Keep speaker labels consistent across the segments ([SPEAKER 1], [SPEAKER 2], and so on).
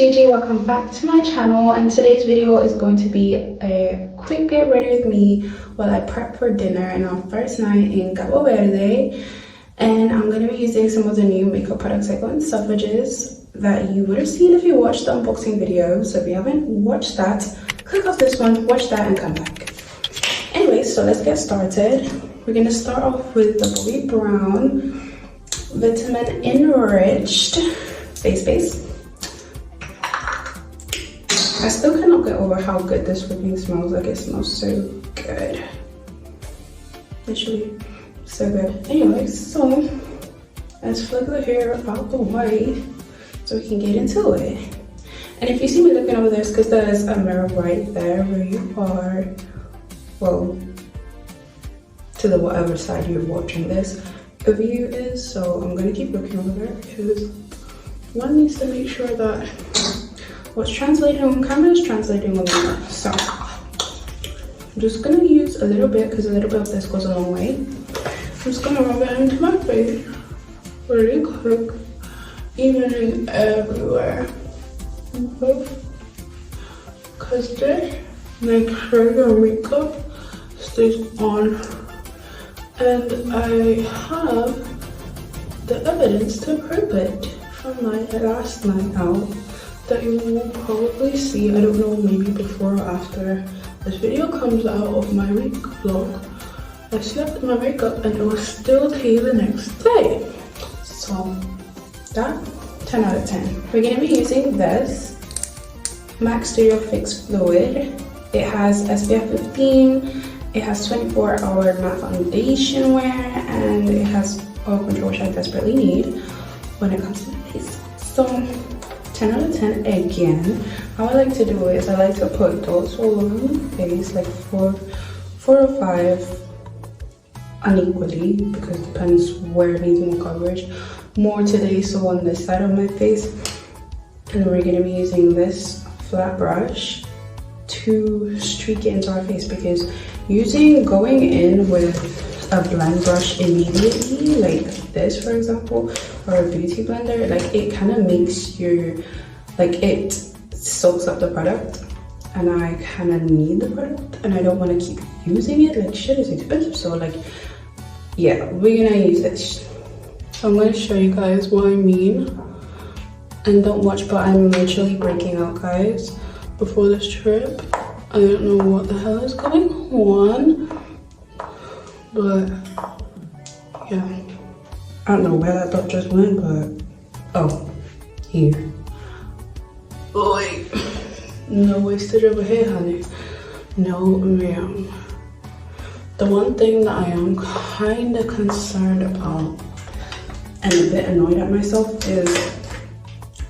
[SPEAKER 1] Gigi, welcome back to my channel, and today's video is going to be a quick get ready with me while I prep for dinner and our first night in CABO Verde. And I'm going to be using some of the new makeup products I got in Suffrages that you would have seen if you watched the unboxing video. So if you haven't watched that, click off this one, watch that, and come back. Anyway, so let's get started. We're going to start off with the Bobbi Brown Vitamin Enriched Face Base. I still cannot get over how good this whipping smells. Like, it smells so good. Literally so good. Anyway, so let's flick the hair out the way so we can get into it. And if you see me looking over there, it's because there's a mirror right there where you are, well, to the whatever side you're watching this the view is. So I'm gonna keep looking over there because one needs to make sure that what's translating on camera is translating on the mirror. So I'm just gonna use a little bit because a little bit of this goes a long way. I'm just gonna rub it into my face really quick, evening everywhere. Because this makes sure your makeup stays on. And I have the evidence to prove it from my last night out that you will probably see. I don't know, maybe before or after this video comes out of my week vlog. I slept in my makeup and it was still tea the next day. So that 10 out of 10. We're gonna be using this MAC Studio Fix Fluid. It has SPF 15. It has 24-hour matte foundation wear, and it has oil control, which I desperately need when it comes to my face. So 10 out of 10 again. How I like to do it is I like to put dots all over my face, like four or five unequally, because it depends where it needs more coverage. More today, so on this side of my face. And we're going to be using this flat brush to streak it into our face, because going in with a blend brush immediately, like this for example, or a beauty blender, like it kind of makes your, like it soaks up the product, and I kind of need the product and I don't want to keep using it. Like, shit is expensive, so like, yeah, we're gonna use this. So I'm going to show you guys what I mean, and don't watch, but I'm literally breaking out, guys, before this trip. I don't know what the hell is going on, but yeah, I don't know where that dot just went, but oh, here. Boy, no wastage over here, honey. No, ma'am. The one thing that I am kind of concerned about and a bit annoyed at myself is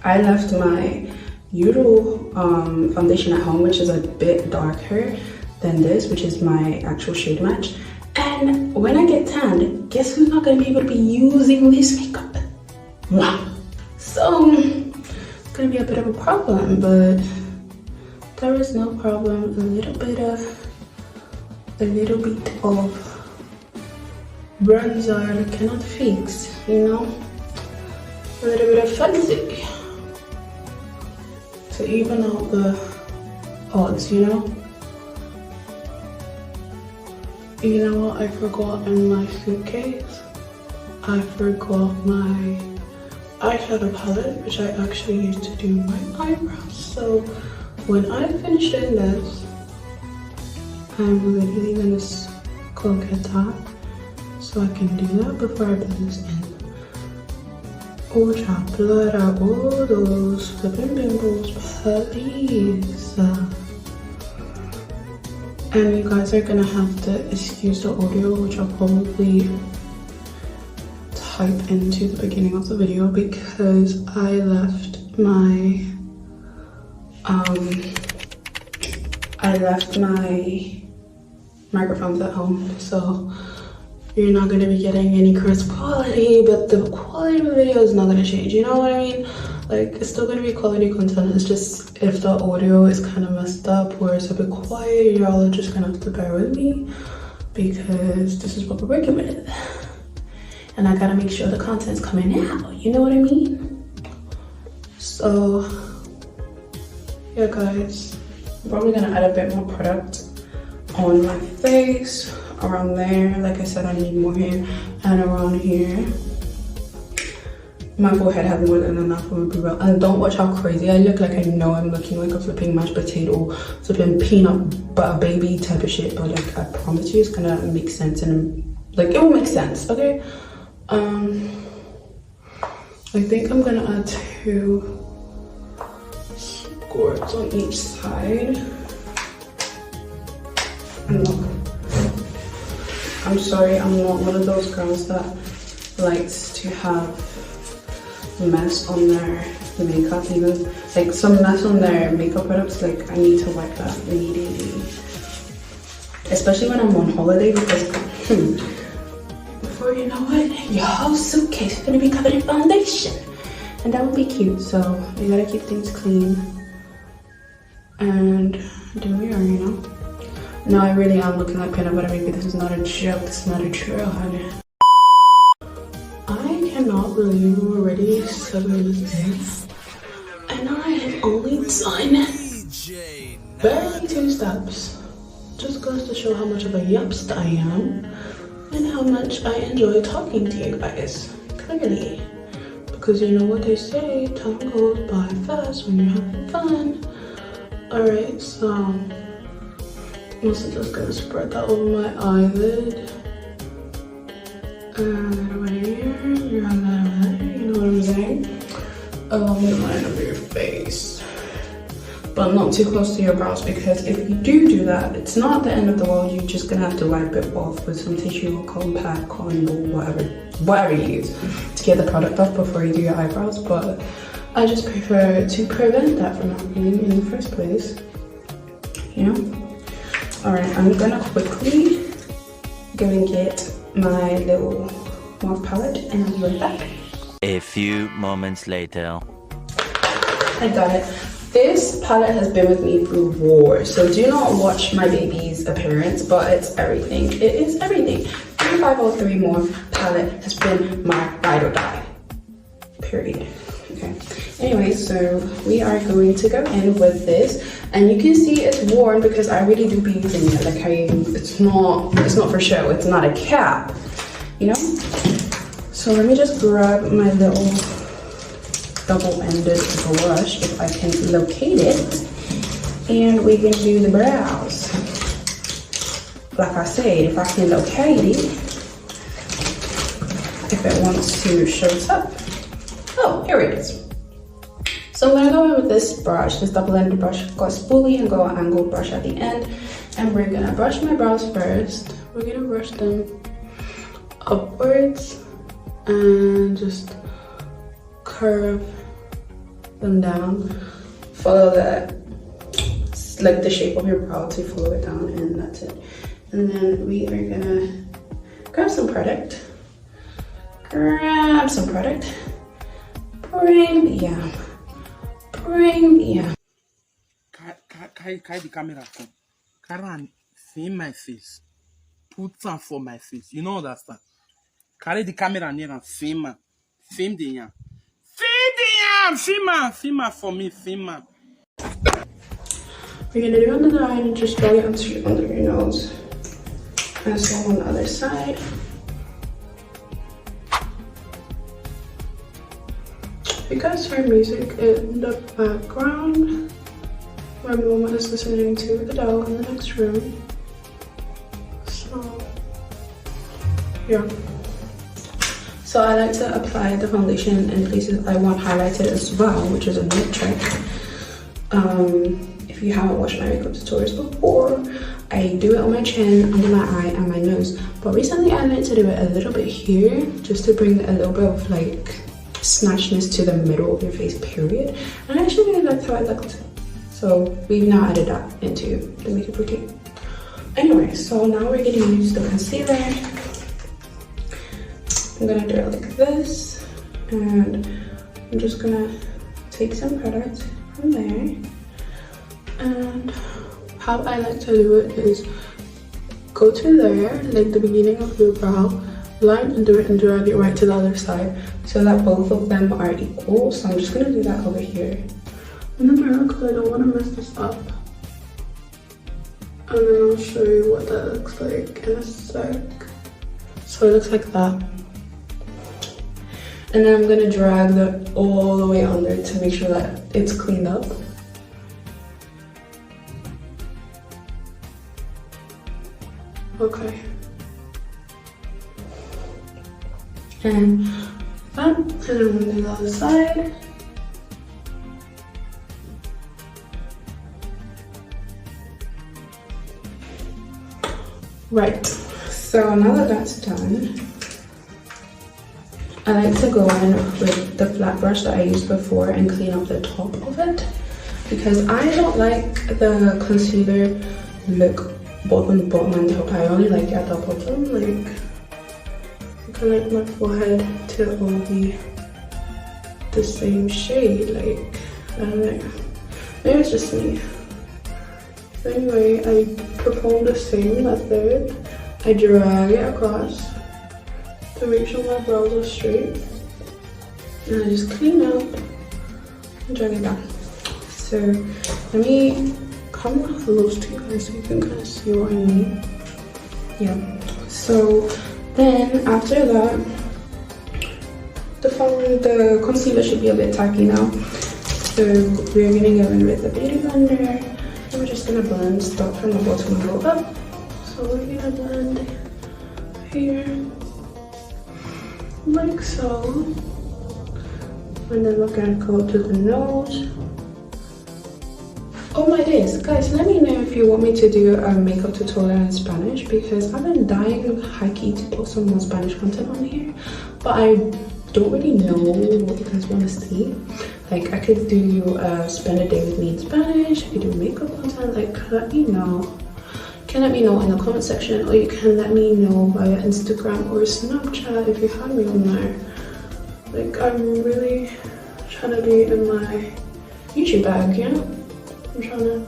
[SPEAKER 1] I left my usual foundation at home, which is a bit darker than this, which is my actual shade match. And when I get tanned, guess who's not going to be able to be using this makeup? Wow. So it's going to be a bit of a problem, but there is no problem. A little bit of bronzer cannot fix, you know, a little bit of fancy to even out the odds, you know. You know what I forgot in my suitcase? I forgot my eyeshadow palette, which I actually used to do my eyebrows. So when I finish doing this, I'm literally gonna go get that so I can do that before I blend this in. Oh, child, blur out all those flipping pimples, please. And you guys are gonna have to excuse the audio, which I'll probably type into the beginning of the video, because I left my microphones at home, so you're not gonna be getting any crisp quality, but the quality of the video is not gonna change, you know what I mean? Like, it's still gonna be quality content. It's just if the audio is kind of messed up or it's a bit quiet, y'all are just gonna have to bear with me, because this is what we're working with. And I gotta make sure the content's coming out, you know what I mean? So yeah guys, I'm probably gonna add a bit more product on my face, around there. Like I said, I need more here, and around here. My forehead has more than enough for my brow. And don't watch how crazy I look. Like I know I'm looking like a flipping mashed potato, flipping peanut butter baby type of shit, but like I promise you it's gonna make sense, and like it will make sense, okay? I think I'm gonna add 2 squirts on each side. And look, I'm sorry, I'm not one of those girls that likes to have mess on their makeup, even like some mess on their makeup products. Like I need to wipe that immediately, especially when I'm on holiday, because before you know it, your whole suitcase is gonna be covered in foundation, and that would be cute. So you gotta keep things clean and do we are, you know. No, I really am looking like peanut butter baby. This is not a joke. This is not a drill, honey. I cannot believe we're already 7 minutes in, and I have only done barely 2 steps. Just goes to show how much of a yupst I am, and how much I enjoy talking to you guys, clearly. Because you know what they say, time goes by fast when you're having fun. Alright, so I'm also just gonna spread that over my eyelid. And over here, you have that over there, you know what I'm saying? Along the line of your face. But not too close to your brows, because if you do that, it's not the end of the world. You're just gonna have to wipe it off with some tissue or cotton pad, cotton ball, whatever you use to get the product off before you do your eyebrows. But I just prefer to prevent that from happening in the first place, you know? Alright, I'm gonna quickly go and get my little mauve palette, and I'll be right back.
[SPEAKER 2] A few moments later.
[SPEAKER 1] I got it. This palette has been with me through war, so do not watch my baby's appearance, but it's everything. It is everything. 3503 Mauve palette has been my ride or die. Period. Okay. Anyway, so we are going to go in with this, and you can see it's worn because I really do be using it. Like it's not for show. It's not a cap, you know. So let me just grab my little double-ended brush if I can locate it, and we can do the brows. Like I said, if I can locate it, if it wants to show up. Oh, here it is. So I'm gonna go in with this brush, this double-ended brush. Got a spoolie and got an angled brush at the end, and we're gonna brush my brows first. We're gonna brush them upwards and just curve them down. Follow that, like the shape of your brow to follow it down, and that's it. And then we are gonna grab some product. Bring the
[SPEAKER 3] Carry the camera phone. Carry film my face. Put some for my face. You know understand? Carry the camera near and film the yam. Film for me, film.
[SPEAKER 1] We're gonna do under the eye and just drag it under your nose. And so on the other side. You guys heard music in the background. My mama is listening to Adele in the next room. So, yeah. So I like to apply the foundation in places I want highlighted as well, which is a neat trick. If you haven't watched my makeup tutorials before, I do it on my chin, under my eye, and my nose. But recently I learned to do it a little bit here, just to bring a little bit of like snatchness to the middle of your face, period. And I actually really liked how it looked. So we've now added that into the makeup routine. Anyway, so now we're gonna use the concealer. I'm gonna do it like this, and I'm just gonna take some product from there. And how I like to do it is go to there, like the beginning of your brow, line under it and drag it right to the other side so that both of them are equal. So I'm just gonna do that over here. in the mirror because I don't want to mess this up. And then I'll show you what that looks like in a sec. So it looks like that. And then I'm gonna drag that all the way under to make sure that it's cleaned up. Okay. And that, and then I'm gonna do the other side. Right, so now that that's done, I like to go in with the flat brush that I used before and clean up the top of it, because I don't like the concealer look both on the bottom and top. I only like it at the bottom, like I kind of like my forehead to all be the same shade, like I don't know, maybe it's just me. Anyway, I perform the same method. I drag it across to make sure my brows are straight. And I just clean up and drag it down. So let me come close to you guys so you can kind of see what I mean. Yeah. So then after that, the concealer should be a bit tacky now. So we're gonna go in with the beauty blender. We're just gonna blend, start from the bottom and go up. So we're gonna blend here, like so. And then we're gonna go to the nose. Oh my days, guys, let me know if you want me to do a makeup tutorial in Spanish, because I've been dying high-key to put some more Spanish content on here, but I don't really know what you guys want to see. Like, I could do spend a day with me in Spanish, I could do makeup content. Like, let me know. You can let me know in the comment section, or you can let me know via Instagram or Snapchat if you have me on there. Like, I'm really trying to be in my YouTube bag, you know? I'm trying to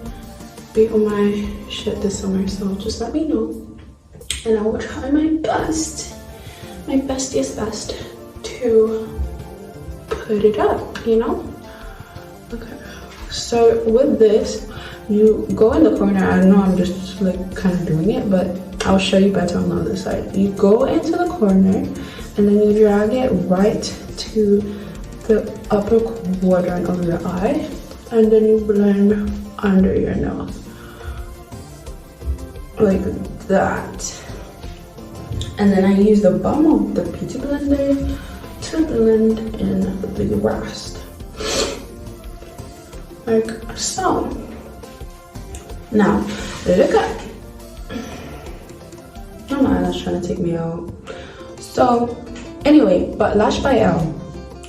[SPEAKER 1] be on my shit this summer, so just let me know. And I will try my best, my bestiest best to put it up, you know? Okay, so with this, you go in the corner. I know I'm just like kind of doing it, but I'll show you better on the other side. You go into the corner and then you drag it right to the upper quadrant of your eye, and then you blend under your nose like that. And then I use the bottom of the beauty blender to blend in the rest, like so. Now look at, oh my eyelash trying to take me out. So anyway, but Lash by Elle,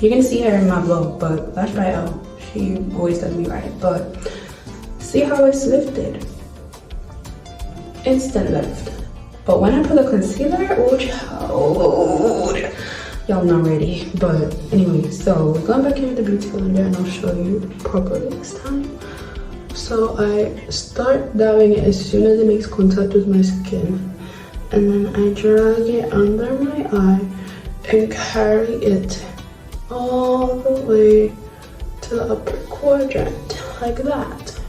[SPEAKER 1] you're gonna see her in my vlog, but Lash by Elle, she always does me right. But see how it's lifted, instant lift. But when I put the concealer, oh child, y'all not ready. But anyway, so we're going back in with the beauty blender and I'll show you properly this time. So I start dabbing it as soon as it makes contact with my skin, and then I drag it under my eye and carry it all the way to the upper quadrant, like that.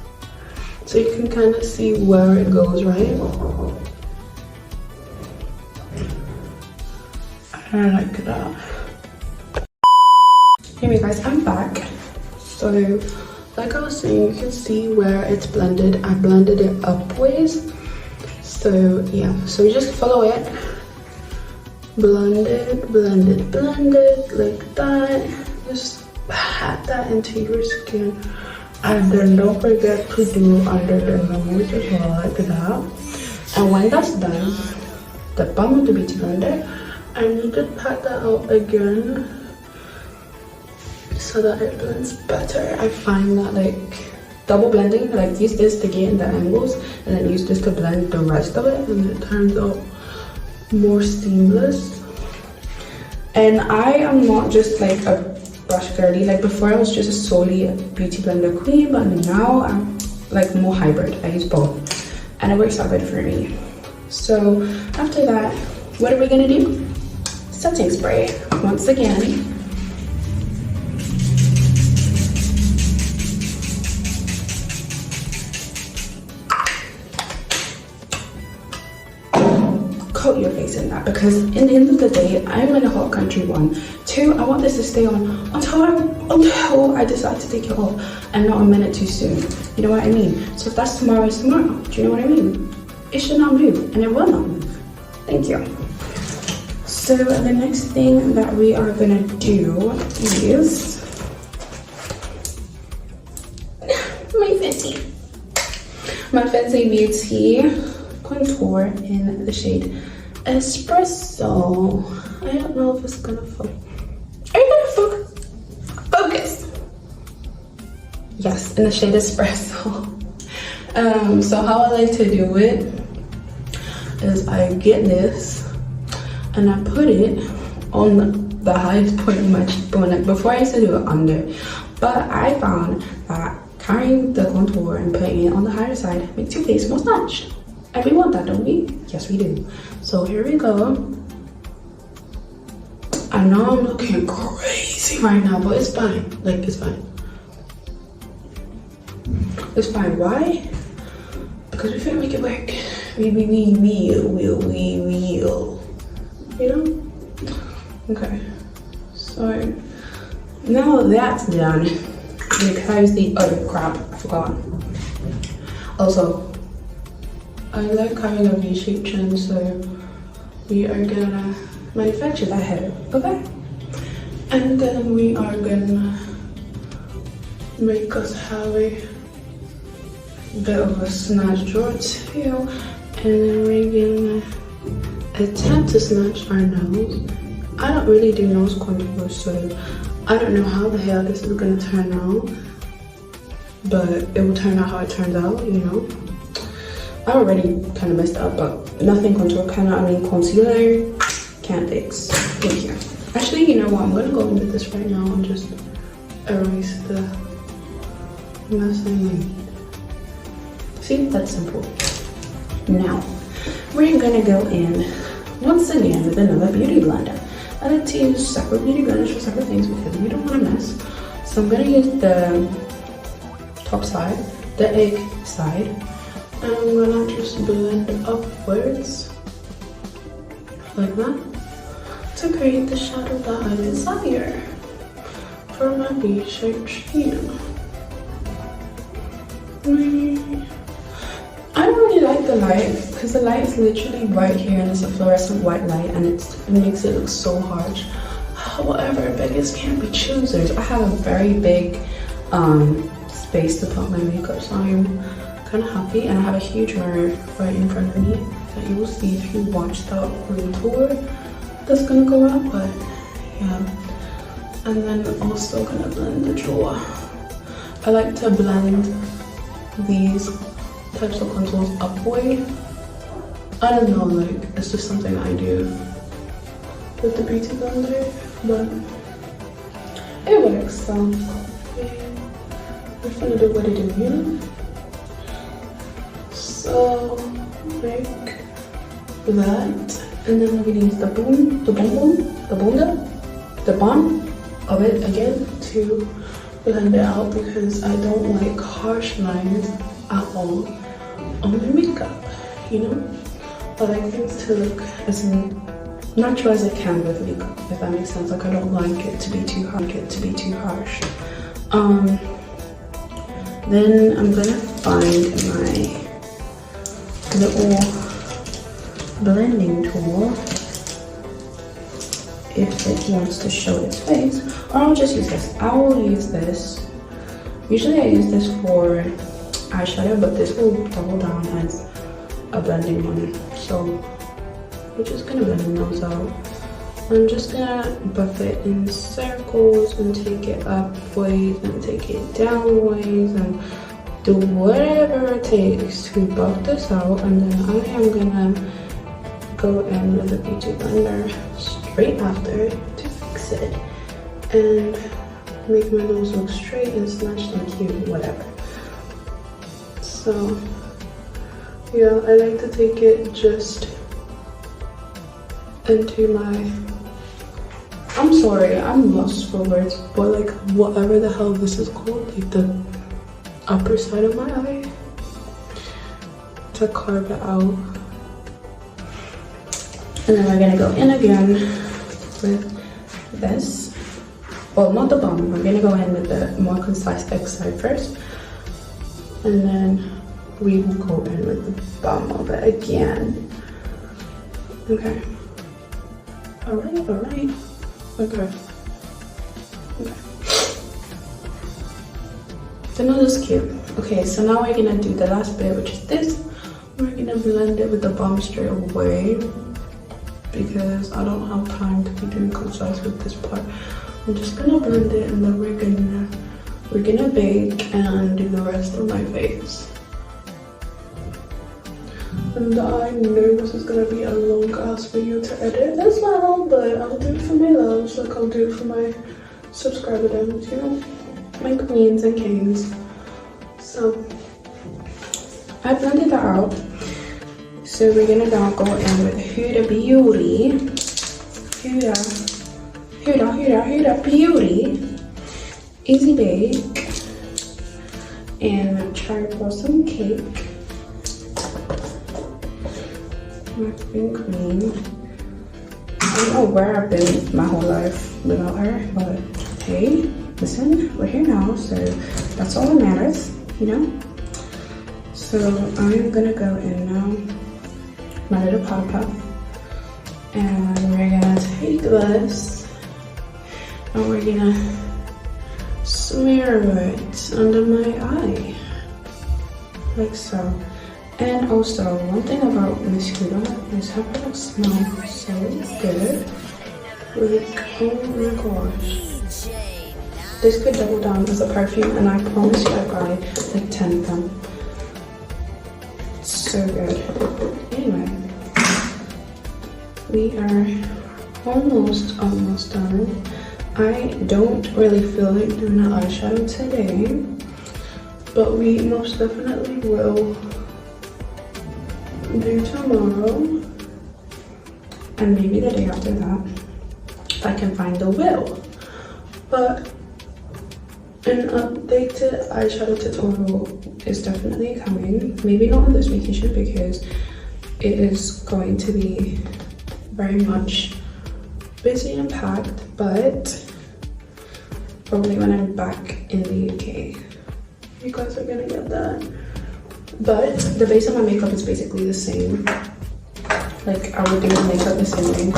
[SPEAKER 1] So you can kind of see where it goes, right? I like that. Anyway guys, I'm back. So like I was saying, you can see where it's blended. I blended it upwards. So yeah, so you just follow it. Blend it, blend it, blend it, like that. Just pat that into your skin. And then don't forget to do under the nose as well, like that. And when that's done, the bottom of the beauty blender, I need to pat that out again so that it blends better. I find that like double blending, like use this to get in the angles and then use this to blend the rest of it, and it turns out more seamless. And I am not just like a brush girly. Like before I was just solely a beauty blender queen, but now I'm like more hybrid. I use both and it works out good for me. So after that, what are we gonna do? Setting spray once again. coat your face in that, because in the end of the day, I'm in a hot country, 1. 2, I want this to stay on until I decide to take it off, and not a minute too soon. You know what I mean? So if that's tomorrow, it's tomorrow. Do you know what I mean? It should not move, and it will not move. Thank you. So the next thing that we are gonna do is my Fenty Beauty contour in the shade Espresso. I don't know if it's gonna focus. Are you gonna focus? Yes, in the shade Espresso. So how I like to do it is I get this and I put it on the highest point of my cheekbone. Like before I used to do it under, but I found that carrying the contour and putting it on the higher side makes your face more snatched. And we want that, don't we? Yes, we do. So here we go. I know I'm looking crazy right now, but it's fine. Like, it's fine. It's fine. Why? Because we finna make it work. We will. You know? Okay. So now that's done, because the other crap, I forgot. Also, I like having a V-shaped chin, so we are gonna manufacture that head, okay? And then we are gonna make us have a bit of a snatch draw too, and then we're gonna attempt to snatch our nose. I don't really do nose contour, so I don't know how the hell this is gonna turn out, but it will turn out how it turns out, you know. I already kind of messed up, but nothing contour, concealer can't fix. Thank you. Actually, you know what? I'm gonna go in with this right now and just erase the mess I made. See, that's simple. Now, we're gonna go in once again with another beauty blender. I like to use separate beauty blenders for separate things because we don't want to mess. So I'm gonna use the top side, the egg side, and I'm gonna just blend upwards like that to create the shadow that I desire for my V-shaped chin. I don't really like the light because the light is literally right here and it's a fluorescent white light, and it makes it look so harsh. However, beggars can't be choosers. I have a very big space to put my makeup, so I'm kind of happy, and I have a huge mirror right in front of me that you will see if you watch that room tour that's gonna go out. But yeah, and then also gonna blend the jaw. I like to blend these types of contours upward. I don't know, like it's just something I do with the beauty blender, but it works. So we're gonna do what it is, you know. So like that, and then we're gonna use the bond of it again to blend it out, because I don't like harsh lines at all on my makeup, you know. I like things to look as natural as it can with makeup, if that makes sense. Like I don't like it to be too harsh. Then I'm gonna find my little blending tool if it wants to show its face, or I'll just use this. I will use this. Usually I use this for eyeshadow, but this will double down as a blending one. So we're just gonna blend the nose out. I'm just gonna buff it in circles and take it upwards and take it downwards and do whatever it takes to buff this out. And then I am gonna go in with a beauty blender straight after to fix it and make my nose look straight and snatched and cute, whatever. So yeah, I like to take it just into my, I'm sorry, I'm lost for words, but like whatever the hell this is called, like the upper side of my eye, to carve it out. And then we're gonna go in again with this. Well, not the balm. We're gonna go in with the more concise thick side first. And then we will go in with the balm of it again. Okay. Alright. Okay. So now this is cute. Okay, so now we're gonna do the last bit, which is this. We're gonna blend it with the balm straight away because I don't have time to be doing concise with this part. I'm just gonna blend it and then we're gonna bake and do the rest of my face. And I know this is gonna be a long ass video to edit as well, but I'll do it for my loves, like I'll do it for my subscriber demos, you know, my queens and kings. So I blended that out. So we're gonna now go in with Huda Beauty. Huda Beauty Easy Bake and Cherry Blossom Cake. My queen. I don't know where I've been my whole life without her, but hey, listen, we're here now, so that's all that matters, you know? So I'm gonna go in now, my little pop-up, and we're gonna take this and we're gonna smear it under my eye, like so. And also, one thing about Miss Huda is her products smell so good. Like, oh my gosh. This could double down as a perfume, and I promise you I got like 10 of them. So good. Anyway, we are almost done. I don't really feel like doing an eyeshadow today, but we most definitely will do tomorrow and maybe the day after that if I can find the will. But an updated eyeshadow tutorial is definitely coming. Maybe not on this vacation because it is going to be very much busy and packed, but probably when I'm back in the UK you guys are gonna get that. But the base of my makeup is basically the same. Like, I would do the makeup the same way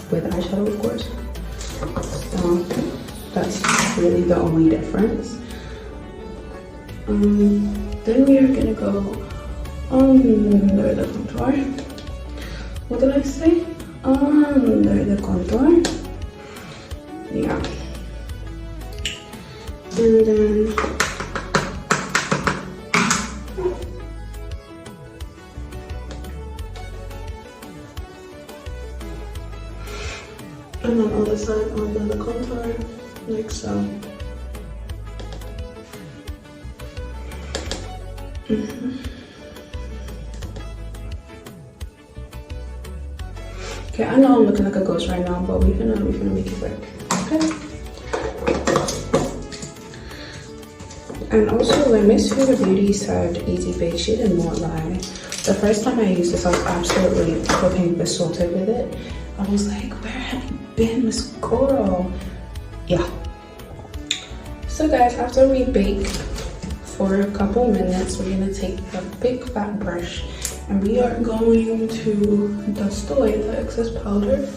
[SPEAKER 1] with eyeshadow, of course. So that's really the only difference. Then we are gonna go under the contour. What did I say? Under the contour. Yeah. And then and then other side under the contour, like so. Okay, I know I'm looking like a ghost right now, but we're gonna make it work. Okay. And also, when Miss Huda Beauty said Easy Bake, she did not lie. The first time I used this, I was absolutely fucking besotted with it. I was like, where have you been, Miss Girl? Yeah. So guys, after we bake for a couple minutes, we're gonna take a big fat brush and we are going to dust away the excess powder.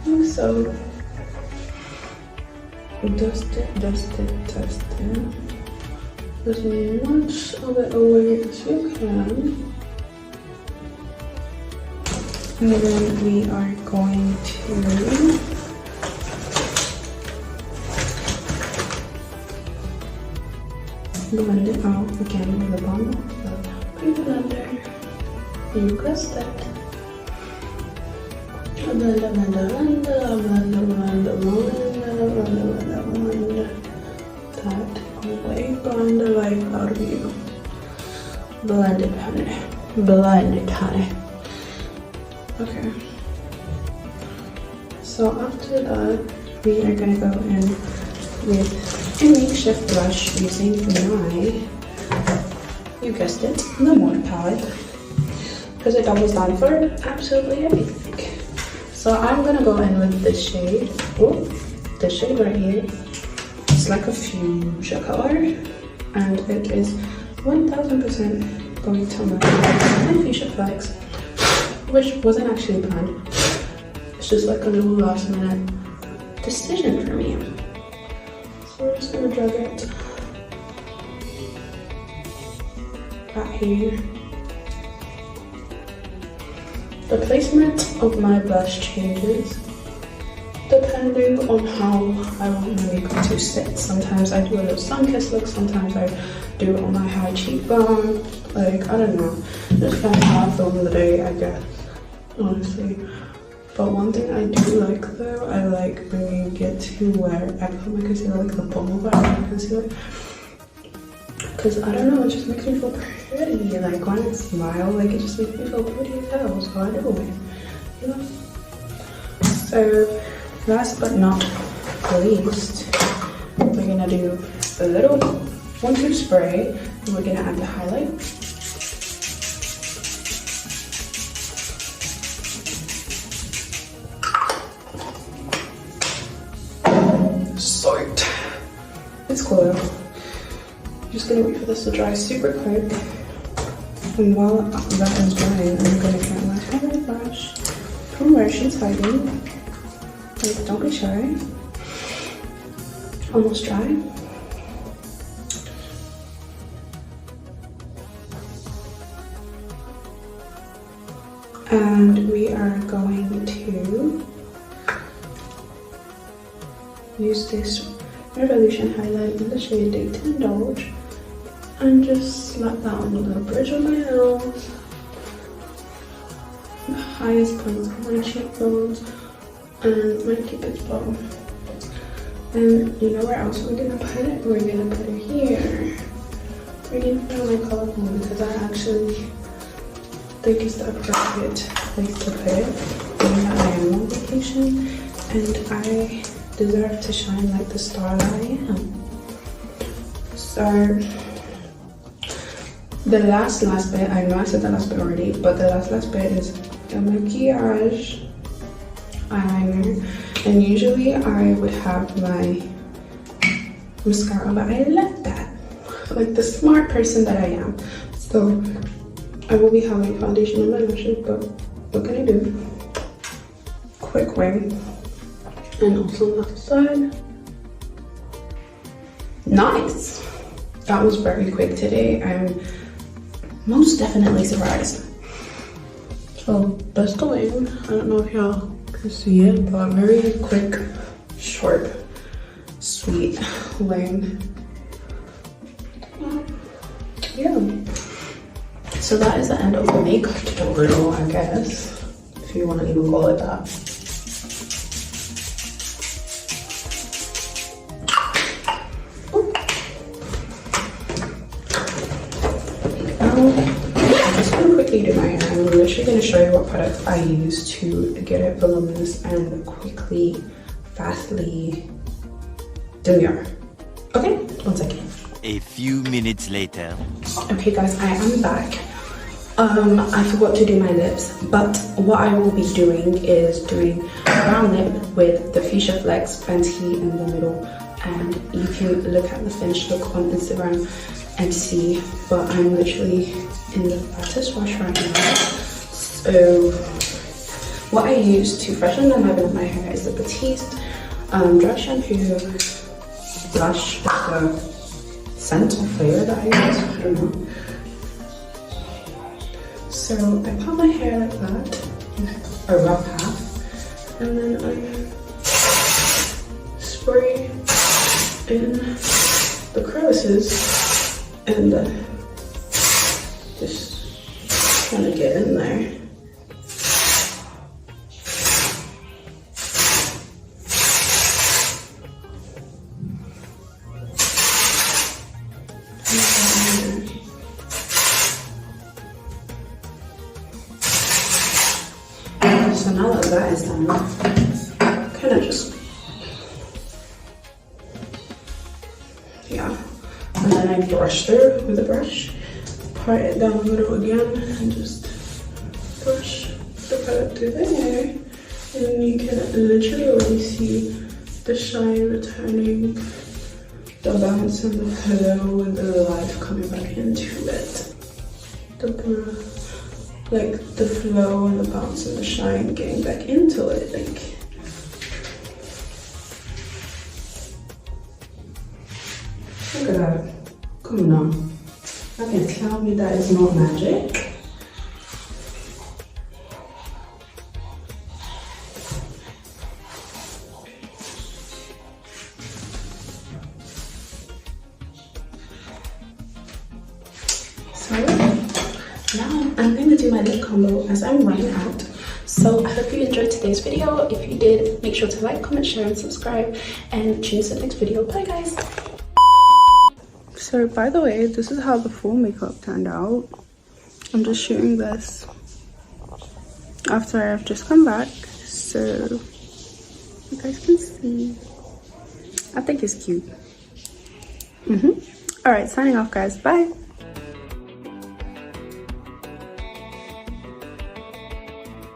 [SPEAKER 1] Like so. Dust it. As much of it away as you can. And then we are going to blend it out again with the balm of the blender. You guessed it. Blend that away. Blend the life out of you. Blend it, honey. Blend it, honey. Okay, so after that, we are gonna go in with a makeshift brush using my, you guessed it, the Morphe palette, because it doubles down for absolutely everything. So I'm gonna go in with this shade. Oh, this shade right here. It's like a fuchsia color, and it is 1000% going to my fuchsia flex, which wasn't actually planned. It's just like a little last minute decision for me. So we're just gonna drag it right here. The placement of my blush changes depending on how I want my makeup to sit. Sometimes I do a little sun-kissed look, sometimes I do it on my high cheekbone. Like, I don't know. Just kind of how I feel in the day, I guess, honestly. But one thing I do like though, I like bringing it to where I put my concealer, like the bottom of my concealer. Because I don't know, it just makes me feel pretty. Like when I smile, like it just makes me feel pretty as hell. So I do it, you know? So last but not least, we're gonna do a little 1-2 spray, and we're gonna add the highlight. Sort. It's cool. I'm just gonna wait for this to dry super quick. And while that is drying, I'm gonna get my highlight brush from where she's hiding. Like, don't be shy. Almost dry. And we are going to use this Revolution highlight in the shade Day 10 Indulge and just slap that on the little bridge of my nose, the highest points of my cheekbones, and my cupid's bow. And you know where else we're gonna put it? We're gonna put it here. We're gonna put it on my collarbone because I actually think it's the appropriate place to put it. And I am on vacation and I deserve to shine like the star that I am. So the last bit, I know I said the last bit already, but the last bit is the maquillage eyeliner. And usually I would have my mascara, but I left that, like the smart person that I am. So I will be having foundation on my lashes, but what can I do? Quick wing. And also on the other side. Nice! That was very quick today. I'm most definitely surprised. So that's the wing. I don't know if y'all can see it, but very quick, short, sweet wing. Yeah. So that is the end of the makeup tutorial, I guess, if you want to even call it that. I'm just going to quickly do my hair. I'm literally going to show you what products I use to get it voluminous and quickly, fastly demure. Okay, 1 second.
[SPEAKER 2] A few minutes later.
[SPEAKER 1] Okay guys, I am back. I forgot to do my lips, but what I will be doing is doing brown lip with the Fuchsia Flex Fenty in the middle, and you can look at the finished look on Instagram and see, but I'm literally in the fattest rush right now. So what I use to freshen the level of my hair is the Batiste dry shampoo blush with the scent or flavor that I use, I don't know. So I put my hair like that, a rough half, and then I spray in the crevices and just kind of get in there. So now that that is done, kind of just, yeah. And then I brush through with a brush, part it down the middle again, and just brush the product through there. And you can literally already see the shine returning, the bounce and the flow and the life coming back into it. Like the flow and the bounce and the shine getting back into it. Like, look at that. Come on. You can tell me that is not magic. So now I'm going to do my lip combo as I'm running out. So I hope you enjoyed today's video. If you did, make sure to like, comment, share, and subscribe. And tune to the next video. Bye, guys. So by the way, this is how the full makeup turned out. I'm just shooting this after I've just come back, so you guys can see. I think it's cute. All right, signing off, guys. Bye.